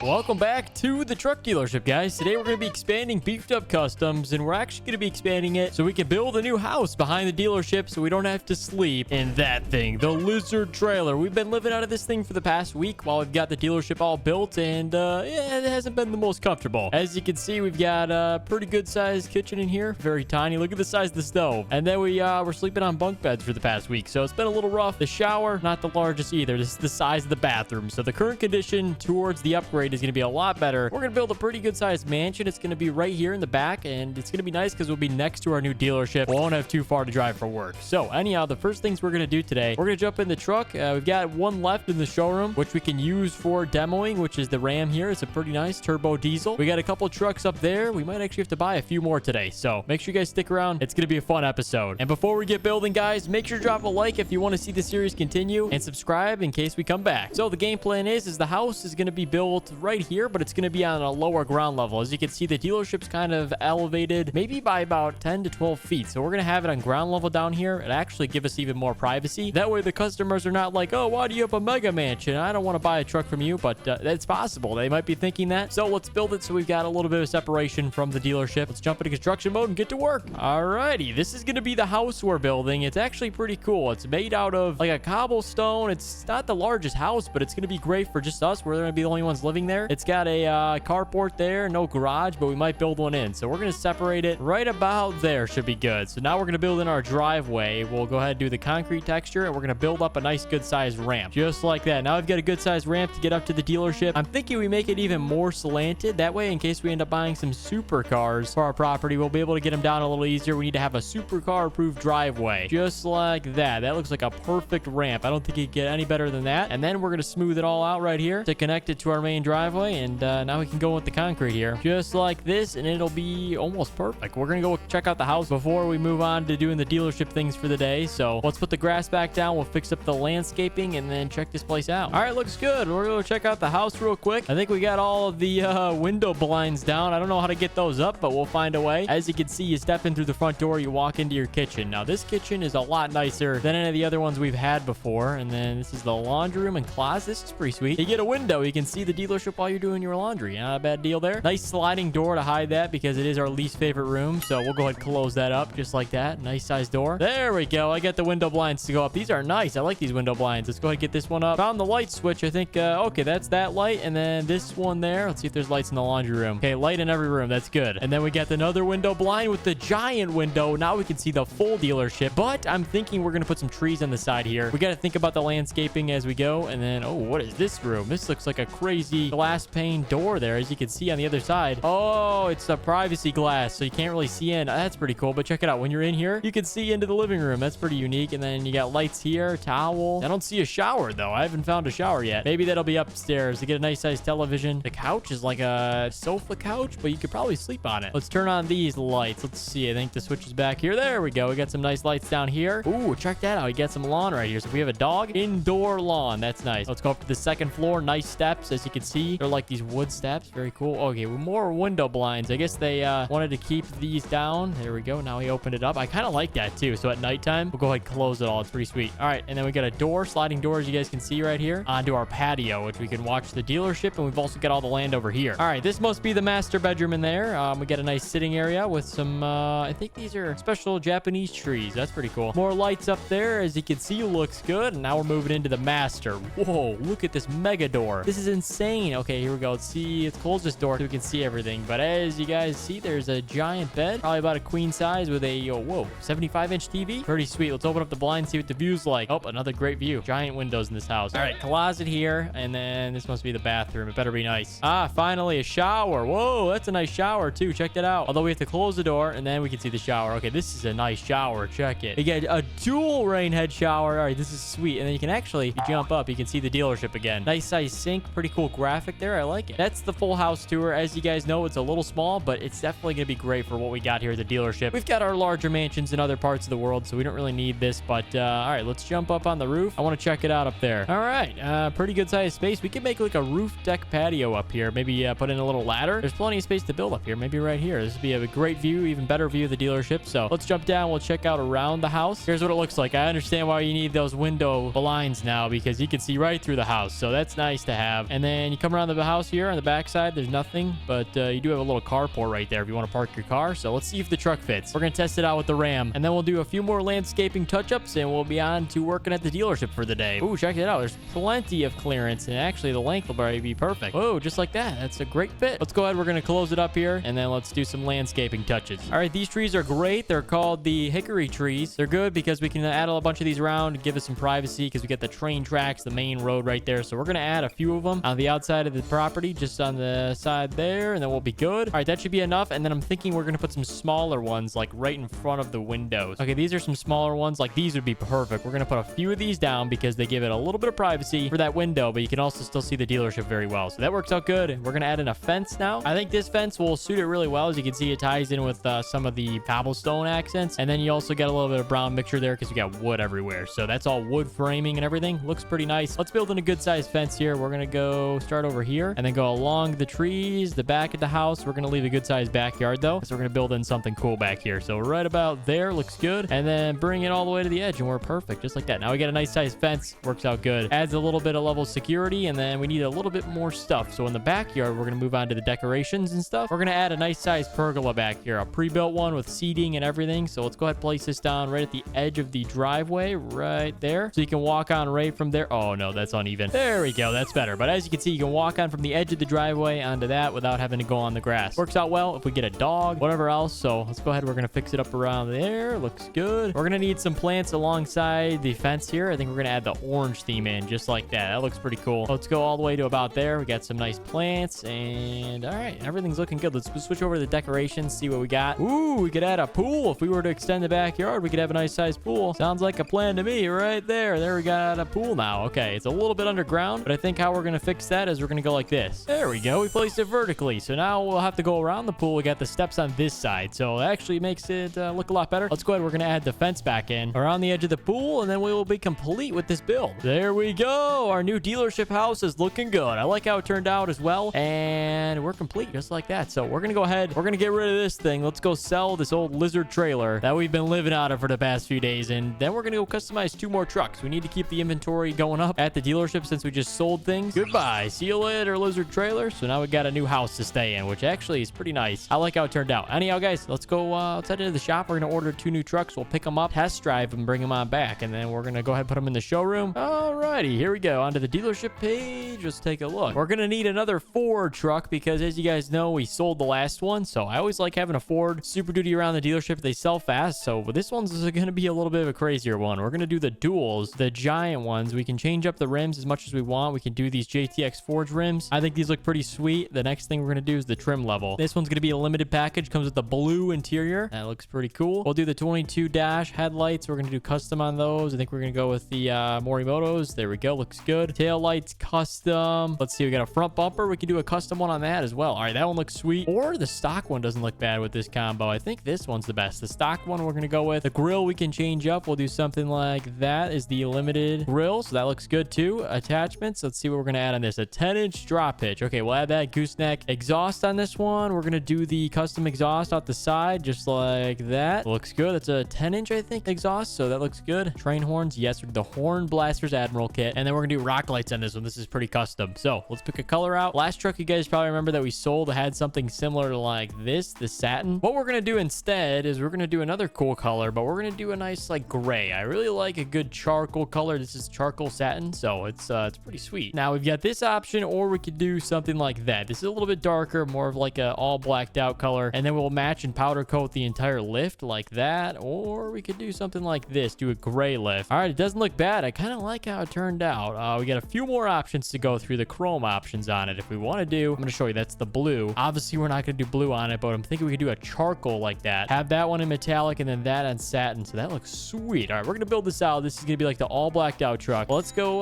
Welcome back to the truck dealership, guys. Today we're going to be expanding Beef'd Up Customz, and we're actually going to be expanding it so we can build a new house behind the dealership so we don't have to sleep in that thing, the lizard trailer. We've been living out of this thing for the past week while we've got the dealership all built, and yeah, it hasn't been the most comfortable. As you can see, we've got a pretty good sized kitchen in here, very tiny. Look at the size of the stove. And then we're sleeping on bunk beds for the past week, so it's been a little rough. The shower, not the largest either. This is the size of the bathroom, so the current condition towards the upgrade is going to be a lot better. We're going to build a pretty good sized mansion. It's going to be right here in the back, and it's going to be nice because we'll be next to our new dealership. We won't have too far to drive for work. So anyhow, the first things we're going to do today, we're going to jump in the truck. We've got one left in the showroom, which we can use for demoing, which is the Ram here. It's a pretty nice turbo diesel. We got a couple trucks up there. We might actually have to buy a few more today. So make sure you guys stick around. It's going to be a fun episode. And before we get building, guys, make sure to drop a like if you want to see the series continue, and subscribe in case we come back. So the game plan is the house is going to be built right here, but it's going to be on a lower ground level. As you can see, the dealership's kind of elevated maybe by about 10 to 12 feet. So we're going to have it on ground level down here. It actually give us even more privacy. That way the customers are not like, oh, why do you have a mega mansion? I don't want to buy a truck from you, but that's possible. They might be thinking that. So let's build it so we've got a little bit of separation from the dealership. Let's jump into construction mode and get to work. Alrighty, this is going to be the house we're building. It's actually pretty cool. It's made out of like a cobblestone. It's not the largest house, but it's going to be great for just us. We're going to be the only ones living there. It's got a carport there, no garage, but we might build one in. So we're going to separate it right about there. Should be good. So now we're going to build in our driveway. We'll go ahead and do the concrete texture, and we're going to build up a nice good sized ramp just like that. Now I've got a good sized ramp to get up to the dealership. I'm thinking we make it even more slanted. That way, in case we end up buying some supercars for our property, we'll be able to get them down a little easier. We need to have a supercar approved driveway just like that. That looks like a perfect ramp. I don't think you could get any better than that. And then we're going to smooth it all out right here to connect it to our main driveway. And now we can go with the concrete here just like this, and it'll be almost perfect. We're gonna go check out the house before we move on to doing the dealership things for the day. So let's put the grass back down. We'll fix up the landscaping and then check this place out. All right, looks good. We're gonna check out the house real quick. I think we got all of the window blinds down. I don't know how to get those up, but we'll find a way. As you can see, you step in through the front door, you walk into your kitchen. Now this kitchen is a lot nicer than any of the other ones we've had before. And then this is the laundry room and closet. This is pretty sweet. You get a window. You can see the dealership while you're doing your laundry. Not a bad deal there. Nice sliding door to hide that because it is our least favorite room. So we'll go ahead and close that up just like that. Nice size door. There we go. I got the window blinds to go up. These are nice. I like these window blinds. Let's go ahead and get this one up. Found the light switch. I think, okay, that's that light. And then this one there. Let's see if there's lights in the laundry room. Okay, light in every room. That's good. And then we got another window blind with the giant window. Now we can see the full dealership. But I'm thinking we're going to put some trees on the side here. We got to think about the landscaping as we go. And then, oh, what is this room? This looks like a crazy glass pane door there, as you can see on the other side. Oh, it's a privacy glass, so you can't really see in. That's pretty cool, but check it out. When you're in here, you can see into the living room. That's pretty unique. And then you got lights here, towel. I don't see a shower, though. I haven't found a shower yet. Maybe that'll be upstairs to get a nice size television. The couch is like a sofa couch, but you could probably sleep on it. Let's turn on these lights. Let's see. I think the switch is back here. There we go. We got some nice lights down here. Ooh, check that out. We got some lawn right here. So if we have a dog, indoor lawn. That's nice. Let's go up to the second floor. Nice steps, as you can see. They're like these wood steps. Very cool. Okay, more window blinds. I guess they wanted to keep these down. There we go. Now we opened it up. I kind of like that too. So at nighttime, we'll go ahead and close it all. It's pretty sweet. All right, and then we got a door, sliding door, as you guys can see right here, onto our patio, which we can watch the dealership, and we've also got all the land over here. All right, this must be the master bedroom in there. We got a nice sitting area with some, I think these are special Japanese trees. That's pretty cool. More lights up there, as you can see, looks good. And now we're moving into the master. Whoa, look at this mega door. This is insane. Okay, here we go. Let's see. Let's close this door so we can see everything. But as you guys see, there's a giant bed, probably about a queen size, with a, whoa, 75-inch TV. Pretty sweet. Let's open up the blind, see what the view's like. Oh, another great view. Giant windows in this house. All right, closet here, and then this must be the bathroom. It better be nice. Ah, finally a shower. Whoa, that's a nice shower too. Check that out. Although we have to close the door, and then we can see the shower. Okay, this is a nice shower. Check it. You get a dual rain head shower. All right, this is sweet. And then you can actually, you jump up, you can see the dealership again. Nice size sink. Pretty cool graphic there. I like it. That's the full house tour. As you guys know, it's a little small, but it's definitely going to be great for what we got here at the dealership. We've got our larger mansions in other parts of the world, so we don't really need this. But all right, let's jump up on the roof. I want to check it out up there. All right, pretty good sized space. We could make like a roof deck patio up here. Maybe put in a little ladder. There's plenty of space to build up here. Maybe right here. This would be a great view, even better view of the dealership. So let's jump down. We'll check out around the house. Here's what it looks like. I understand why you need those window blinds now, because you can see right through the house. So that's nice to have. And then you come come around the house here on the back side, there's nothing, but you do have a little carport right there if you want to park your car. So let's see if the truck fits. We're going to test it out with the Ram, and then we'll do a few more landscaping touch-ups, and we'll be on to working at the dealership for the day. Ooh, check it out. There's plenty of clearance, and actually the length will probably be perfect. Oh, just like that. That's a great fit. Let's go ahead. We're going to close it up here, and then let's do some landscaping touches. All right, these trees are great. They're called the hickory trees. They're good because we can add a bunch of these around and give us some privacy because we get the train tracks, the main road right there. So we're going to add a few of them on the outside of the property, just on the side there, and then we'll be good. All right, that should be enough. And then I'm thinking we're going to put some smaller ones like right in front of the windows. Okay, these are some smaller ones. Like these would be perfect. We're going to put a few of these down because they give it a little bit of privacy for that window, but you can also still see the dealership very well. So that works out good. We're going to add in a fence now. I think this fence will suit it really well. As you can see, it ties in with some of the cobblestone accents. And then you also get a little bit of brown mixture there because you got wood everywhere. So that's all wood framing and everything. Looks pretty nice. Let's build in a good sized fence here. We're going to go start over here and then go along the trees, the back of the house. We're going to leave a good sized backyard though. So we're going to build in something cool back here. So right about there looks good. And then bring it all the way to the edge and we're perfect. Just like that. Now we got a nice sized fence. Works out good. Adds a little bit of level of security and then we need a little bit more stuff. So in the backyard, we're going to move on to the decorations and stuff. We're going to add a nice sized pergola back here. A pre-built one with seating and everything. So let's go ahead and place this down right at the edge of the driveway right there. So you can walk on right from there. Oh no, that's uneven. There we go. That's better. But as you can see, you can walk on from the edge of the driveway onto that without having to go on the grass. Works out well if we get a dog, whatever else. So let's go ahead. We're going to fix it up around there. Looks good. We're going to need some plants alongside the fence here. I think we're going to add the orange theme in just like that. That looks pretty cool. Let's go all the way to about there. We got some nice plants and all right, everything's looking good. Let's switch over to the decorations, see what we got. Ooh, we could add a pool. If we were to extend the backyard, we could have a nice sized pool. Sounds like a plan to me right there. There we got a pool now. Okay, it's a little bit underground, but I think how we're going to fix that is we're going to go like this. There we go. We placed it vertically. So now we'll have to go around the pool. We got the steps on this side. So it actually makes it look a lot better. Let's go ahead. We're going to add the fence back in around the edge of the pool, and then we will be complete with this build. There we go. Our new dealership house is looking good. I like how it turned out as well, and we're complete just like that. So we're going to go ahead. We're going to get rid of this thing. Let's go sell this old lizard trailer that we've been living out of for the past few days, and then we're going to go customize 2 more trucks. We need to keep the inventory going up at the dealership since we just sold things. Goodbye. See you later, lizard trailer. So now we got a new house to stay in, which actually is pretty nice. I like how it turned out. Anyhow, guys, let's go. Let's head into the shop. We're going to order 2 new trucks. We'll pick them up, test drive them, bring them on back, and then we're going to go ahead and put them in the showroom. Alrighty, here we go. Onto the dealership page. Let's take a look. We're going to need another Ford truck because, as you guys know, we sold the last one. So I always like having a Ford Superduty around the dealership. They sell fast. So this one's going to be a little bit of a crazier one. We're going to do the duals, the giant ones. We can change up the rims as much as we want. We can do these JTX Forge rims. I think these look pretty sweet. The next thing we're going to do is the trim level. This one's going to be a limited package. Comes with the blue interior. That looks pretty cool. We'll do the 22 dash headlights. We're going to do custom on those. I think we're going to go with the Morimotos. There we go. Looks good. Tail lights custom. Let's see. We got a front bumper. We can do a custom one on that as well. All right. That one looks sweet. Or the stock one doesn't look bad with this combo. I think this one's the best. The stock one we're going to go with. The grill we can change up. We'll do something like that is the limited grill. So that looks good too. Attachments. Let's see what we're going to add on this. A 10-inch drop hitch. Okay. We'll add that gooseneck exhaust on this one. We're going to do the custom exhaust out the side just like that. Looks good. It's a 10-inch, I think, exhaust. So that looks good. Train horns. Yes. The Horn Blasters Admiral kit. And then we're going to do rock lights on this one. This is pretty custom. So let's pick a color out. Last truck you guys probably remember that we sold had something similar to like this, the satin. What we're going to do instead is we're going to do another cool color, but we're going to do a nice like gray. I really like a good charcoal color. This is charcoal satin. So it's pretty sweet. Now we've got this option, or we could do something like that. This is a little bit darker, more of like a all blacked out color. And then we'll match and powder coat the entire lift like that. Or we could do something like this, do a gray lift. All right. It doesn't look bad. I kind of like how it turned out. We got a few more options to go through, the chrome options on it. If we want to do, I'm going to show you, that's the blue. Obviously, we're not going to do blue on it, but I'm thinking we could do a charcoal like that. Have that one in metallic and then that on satin. So that looks sweet. All right, we're going to build this out. This is going to be like the all blacked out truck. Let's go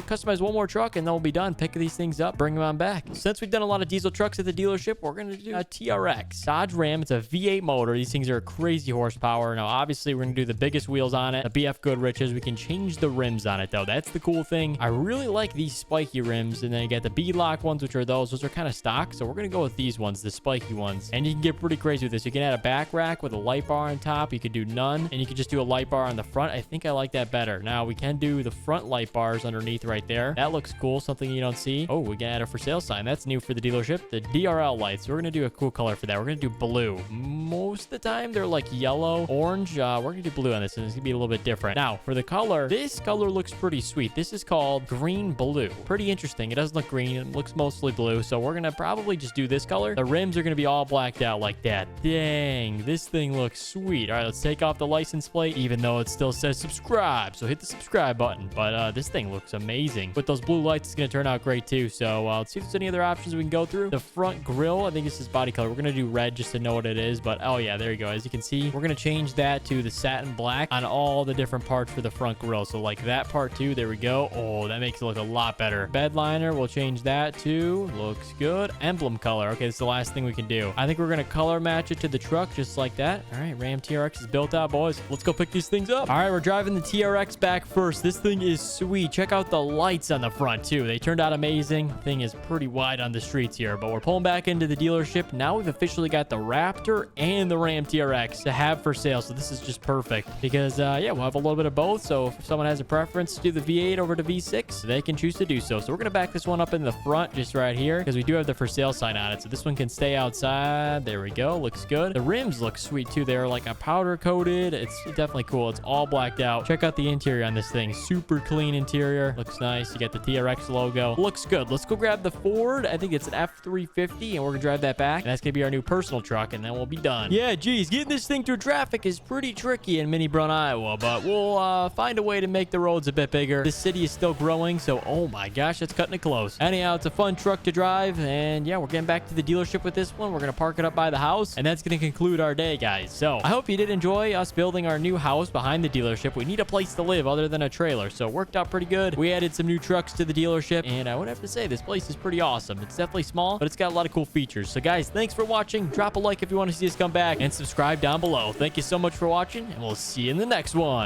customize one more truck and then we'll be done. Pick these things up, bring them on back. Since we've done a lot of diesel trucks at the dealership, we're going to do a TRX. Dodge Ram. It's a V8 motor. These things are crazy horsepower. Now, obviously, we're going to do the biggest wheels on it, the BF Goodriches. We can change the rims on it, though. That's the cool thing. I really like these spiky rims. And then you got the beadlock ones, which are those. Those are kind of stock. So we're going to go with these ones, the spiky ones. And you can get pretty crazy with this. You can add a back rack with a light bar on top. You could do none. And you could just do a light bar on the front. I think I like that better. Now, we can do the front light bars underneath right there. That looks cool. Something you don't Let's see. Oh, we got a for sale sign. That's new for the dealership. The DRL lights. We're going to do a cool color for that. We're going to do blue. Most of the time, they're like yellow, orange. We're going to do blue on this, and it's going to be a little bit different. Now, for the color, this color looks pretty sweet. This is called green blue. Pretty interesting. It doesn't look green. It looks mostly blue, so we're going to probably just do this color. The rims are going to be all blacked out like that. Dang, this thing looks sweet. All right, let's take off the license plate, even though it still says subscribe. So hit the subscribe button. But this thing looks amazing. With those blue lights, it's going to turn out great too. So let's see if there's any other options we can go through. The front grille, I think this is body color. We're going to do red just to know what it is. But oh yeah, there you go. As you can see, we're going to change that to the satin black on all the different parts for the front grille. So like that part too. There we go. Oh, that makes it look a lot better. Bed liner, we'll change that to. Looks good. Emblem color. Okay, this is the last thing we can do. I think we're going to color match it to the truck just like that. All right, Ram TRX is built out, boys. Let's go pick these things up. All right, we're driving the TRX back first. This thing is sweet. Check out the lights on the front too. They turned out amazing. Thing is pretty wide on the streets here, but we're pulling back into the dealership. Now we've officially got the Raptor and the Ram TRX to have for sale. So this is just perfect because yeah, we'll have a little bit of both. So if someone has a preference to do the V8 over to V6, they can choose to do so. So we're gonna back this one up in the front just right here because we do have the for sale sign on it. So this one can stay outside. There we go. Looks good. The rims look sweet too. They're like a powder coated. It's definitely cool. It's all blacked out. Check out the interior on this thing. Super clean interior. Looks nice. You got the TRX logo. Looks good. Let's go grab the Ford. I think it's an F-350 and we're gonna drive that back. And that's gonna be our new personal truck and then we'll be done. Yeah, geez, getting this thing through traffic is pretty tricky in Mini Brun, Iowa, but we'll find a way to make the roads a bit bigger. This city is still growing, so oh my gosh, it's cutting it close. Anyhow, it's a fun truck to drive, and yeah, we're getting back to the dealership with this one. We're gonna park it up by the house, and that's gonna conclude our day, guys. So I hope you did enjoy us building our new house behind the dealership. We need a place to live other than a trailer, so it worked out pretty good. We added some new trucks to the dealership, and I would have to say this place is pretty awesome. It's definitely small, but it's got a lot of cool features. So guys, thanks for watching. Drop a like if you want to see us come back, and subscribe down below. Thank you so much for watching, and we'll see you in the next one.